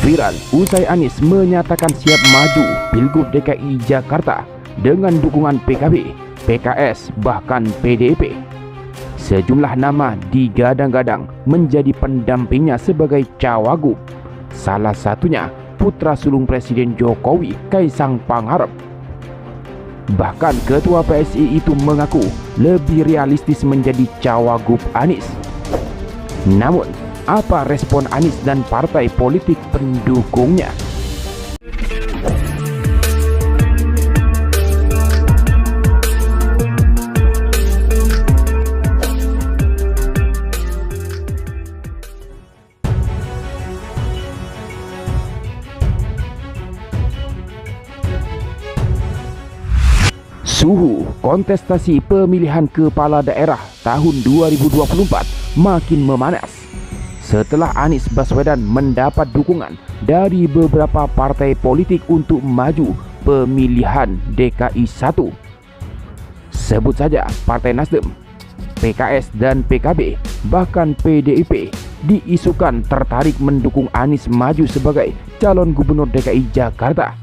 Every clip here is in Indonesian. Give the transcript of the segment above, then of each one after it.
Viral usai Anies menyatakan siap maju Pilgub DKI Jakarta dengan dukungan PKB, PKS, bahkan PDIP. Sejumlah nama digadang-gadang menjadi pendampingnya sebagai cawagup. Salah satunya putra sulung Presiden Jokowi, Kaisang Pangarep. Bahkan ketua PSI itu mengaku lebih realistis menjadi cawagup Anies. Namun, apa respon Anies dan partai politik pendukungnya? Suhu kontestasi pemilihan kepala daerah tahun 2024 makin memanas setelah Anies Baswedan mendapat dukungan dari beberapa partai politik untuk maju pemilihan DKI 1. Sebut saja Partai Nasdem, PKS dan PKB, bahkan PDIP diisukan tertarik mendukung Anies maju sebagai calon gubernur DKI Jakarta.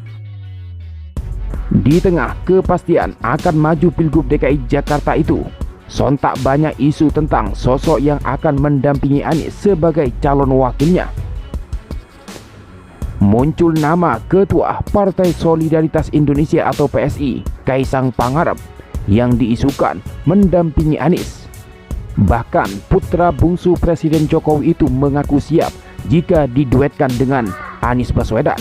Di tengah kepastian akan maju Pilgub DKI Jakarta itu, sontak banyak isu tentang sosok yang akan mendampingi Anies sebagai calon wakilnya. Muncul nama Ketua Partai Solidaritas Indonesia atau PSI, Kaisang Pangarep, yang diisukan mendampingi Anies. Bahkan putra bungsu Presiden Jokowi itu mengaku siap jika diduetkan dengan Anies Baswedan.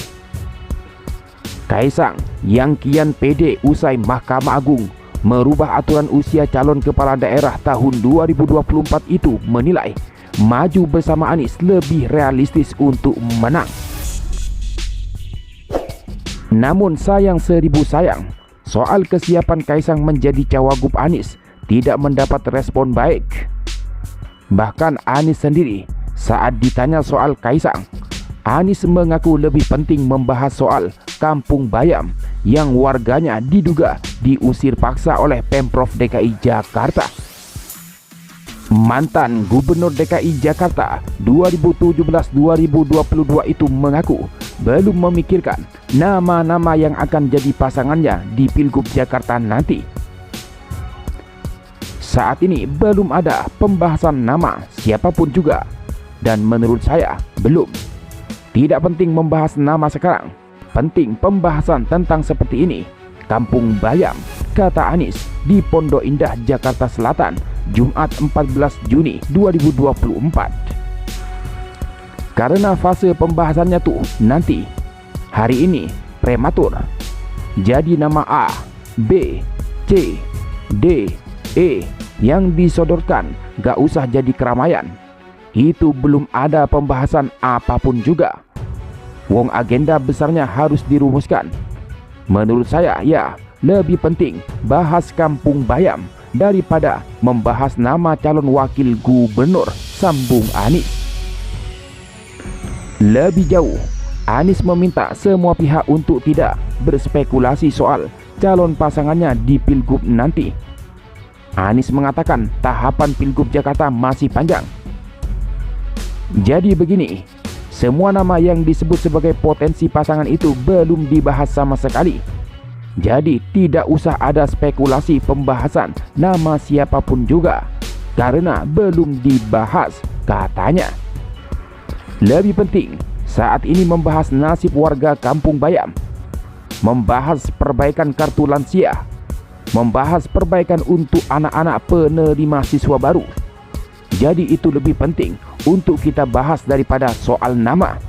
Kaisang yang kian pede usai Mahkamah Agung merubah aturan usia calon kepala daerah tahun 2024 itu menilai maju bersama Anies lebih realistis untuk menang. Namun sayang seribu sayang, soal kesiapan Kaisang menjadi cawagup Anies tidak mendapat respon baik. Bahkan Anies sendiri saat ditanya soal Kaisang, Anies mengaku lebih penting membahas soal Kampung Bayam yang warganya diduga diusir paksa oleh Pemprov DKI Jakarta. Mantan Gubernur DKI Jakarta 2017-2022 itu mengaku belum memikirkan nama-nama yang akan jadi pasangannya di Pilgub Jakarta nanti. Saat ini belum ada pembahasan nama siapapun juga, dan menurut saya belum. Tidak penting membahas nama sekarang, penting pembahasan tentang seperti ini. Kampung Bayam, kata Anies di Pondok Indah, Jakarta Selatan, Jumat 14 Juni 2024. Karena fase pembahasannya tuh nanti, hari ini prematur. Jadi nama A, B, C, D, E yang disodorkan gak usah jadi keramaian. Itu belum ada pembahasan apapun juga. Wong agenda besarnya harus dirumuskan. Menurut saya ya lebih penting bahas Kampung Bayam daripada membahas nama calon wakil gubernur, sambung Anies. Lebih jauh, Anies meminta semua pihak untuk tidak berspekulasi soal calon pasangannya di Pilgub nanti. Anies mengatakan tahapan Pilgub Jakarta masih panjang. Jadi begini, semua nama yang disebut sebagai potensi pasangan itu belum dibahas sama sekali. Jadi tidak usah ada spekulasi pembahasan nama siapapun juga, karena belum dibahas, katanya. Lebih penting saat ini membahas nasib warga Kampung Bayam, membahas perbaikan kartu lansia, membahas perbaikan untuk anak-anak penerima siswa baru. Jadi itu lebih penting untuk kita bahas daripada soal nama.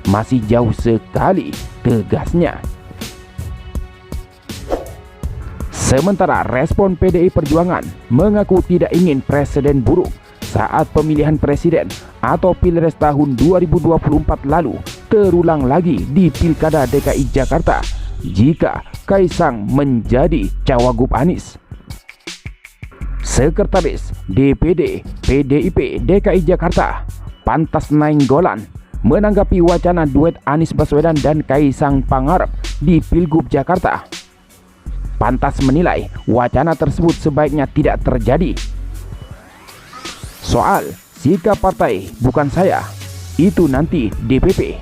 Masih jauh sekali, tegasnya. Sementara respon PDI Perjuangan mengaku tidak ingin presiden buruk saat pemilihan presiden atau Pilpres tahun 2024 lalu terulang lagi di Pilkada DKI Jakarta jika Kaisang menjadi cawagup Anies. Sekretaris DPD PDIP DKI Jakarta, Pantas Nainggolan, menanggapi wacana duet Anies Baswedan dan Kaisang Pangarep di Pilgub Jakarta. Pantas menilai wacana tersebut sebaiknya tidak terjadi. Soal sikap partai bukan saya, itu nanti DPP.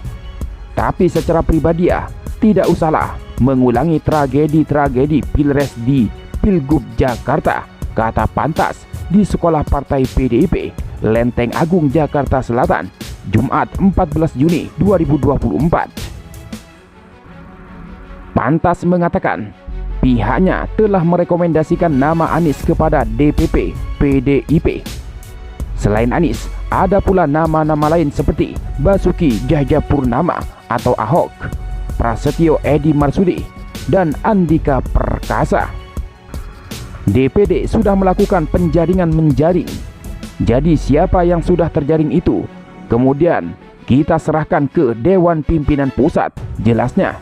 Tapi secara pribadi ya, tidak usahlah mengulangi tragedi-tragedi Pilpres di Pilgub Jakarta, kata Pantas di sekolah partai PDIP, Lenteng Agung, Jakarta Selatan, Jumat 14 Juni 2024. Pantas mengatakan pihaknya telah merekomendasikan nama Anies kepada DPP PDIP. Selain Anies, ada pula nama-nama lain seperti Basuki Cahayapurnama atau Ahok, Prasetyo Edi Marsudi, dan Andika Perkasa. DPD sudah melakukan penjaringan menjaring. Jadi siapa yang sudah terjaring itu kemudian kita serahkan ke Dewan Pimpinan Pusat, jelasnya.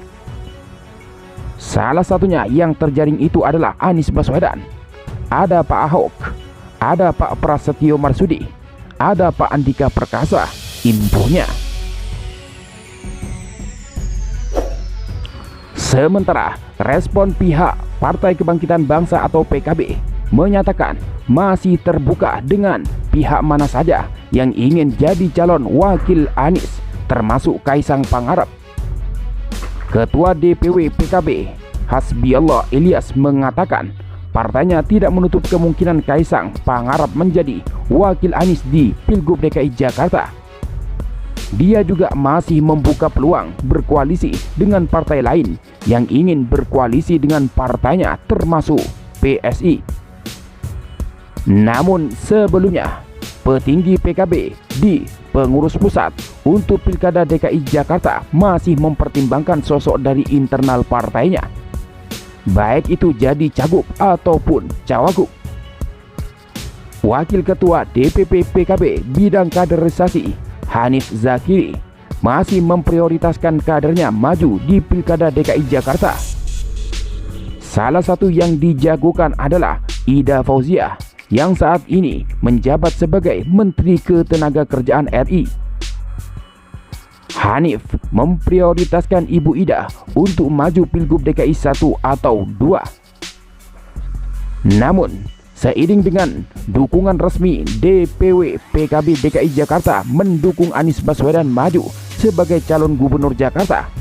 Salah satunya yang terjaring itu adalah Anies Baswedan, ada Pak Ahok, ada Pak Prasetyo Marsudi, ada Pak Andika Perkasa, infonya. Sementara respon pihak Partai Kebangkitan Bangsa atau PKB menyatakan masih terbuka dengan pihak mana saja yang ingin jadi calon wakil Anies, termasuk Kaisang Pangarep. Ketua DPW PKB Hasbiallah Ilyas mengatakan partainya tidak menutup kemungkinan Kaisang Pangarep menjadi wakil Anies di Pilgub DKI Jakarta. Dia juga masih membuka peluang berkoalisi dengan partai lain yang ingin berkoalisi dengan partainya, termasuk PSI. Namun sebelumnya, petinggi PKB di pengurus pusat untuk Pilkada DKI Jakarta masih mempertimbangkan sosok dari internal partainya, baik itu jadi cagup ataupun cawagup. Wakil Ketua DPP PKB bidang kaderisasi Hanif Zakiri masih memprioritaskan kadernya maju di Pilkada DKI Jakarta. Salah satu yang dijagokan adalah Ida Fauziah yang saat ini menjabat sebagai Menteri Ketenagakerjaan RI. Hanif memprioritaskan Ibu Ida untuk maju Pilgub DKI 1 atau 2. Namun seiring dengan dukungan resmi DPW PKB DKI Jakarta mendukung Anies Baswedan maju sebagai calon gubernur Jakarta,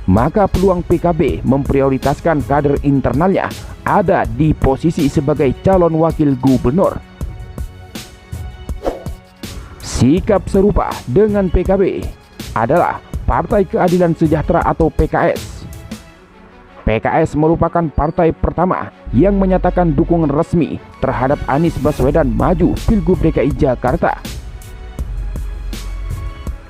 maka peluang PKB memprioritaskan kader internalnya ada di posisi sebagai calon wakil gubernur. Sikap serupa dengan PKB adalah Partai Keadilan Sejahtera atau PKS. PKS merupakan partai pertama yang menyatakan dukungan resmi terhadap Anies Baswedan maju Pilgub DKI Jakarta.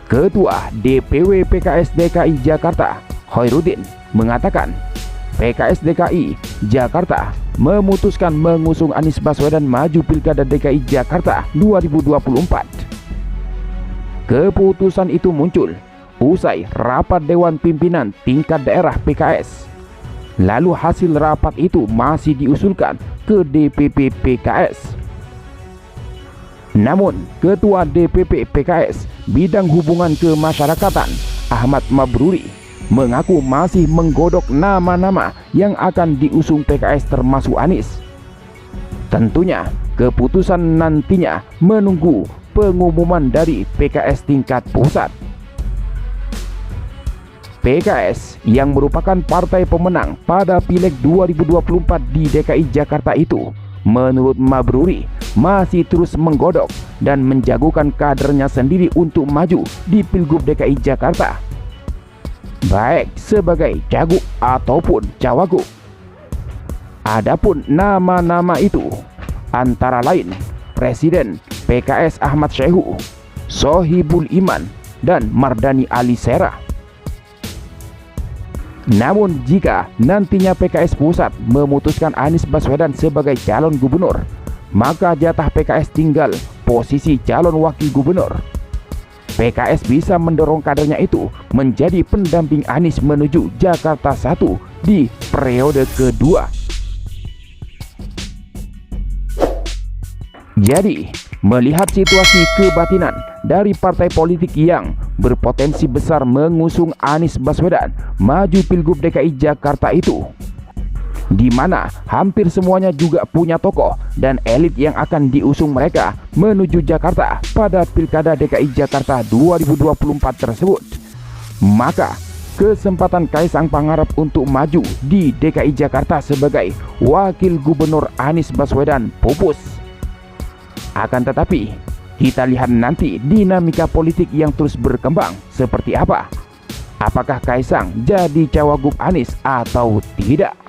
Ketua DPW PKS DKI Jakarta, Hoirudin, mengatakan PKS DKI Jakarta memutuskan mengusung Anies Baswedan maju Pilkada DKI Jakarta 2024. Keputusan itu muncul usai rapat Dewan Pimpinan tingkat daerah PKS. Lalu hasil rapat itu masih diusulkan ke DPP PKS. Namun, Ketua DPP PKS bidang hubungan kemasyarakatan Ahmad Mabruri mengaku masih menggodok nama-nama yang akan diusung PKS termasuk Anies. Tentunya, keputusan nantinya menunggu pengumuman dari PKS tingkat pusat. PKS yang merupakan partai pemenang pada Pileg 2024 di DKI Jakarta itu, menurut Mabruri, masih terus menggodok dan menjagokan kadernya sendiri untuk maju di Pilgub DKI Jakarta, baik sebagai cagup ataupun cawagup. Adapun nama-nama itu antara lain Presiden PKS Ahmad Syaihu, Sohibul Iman, dan Mardani Alisera. Namun jika nantinya PKS pusat memutuskan Anies Baswedan sebagai calon gubernur, maka jatah PKS tinggal posisi calon wakil gubernur. PKS bisa mendorong kadernya itu menjadi pendamping Anies menuju Jakarta 1 di periode kedua. Jadi, melihat situasi kebatinan dari partai politik yang berpotensi besar mengusung Anies Baswedan maju Pilgub DKI Jakarta itu, di mana hampir semuanya juga punya tokoh dan elit yang akan diusung mereka menuju Jakarta pada Pilkada DKI Jakarta 2024 tersebut, maka kesempatan Kaisang Pangarep untuk maju di DKI Jakarta sebagai Wakil Gubernur Anies Baswedan pupus. Akan tetapi, kita lihat nanti dinamika politik yang terus berkembang seperti apa. Apakah Kaisang jadi cawagup Anies atau tidak?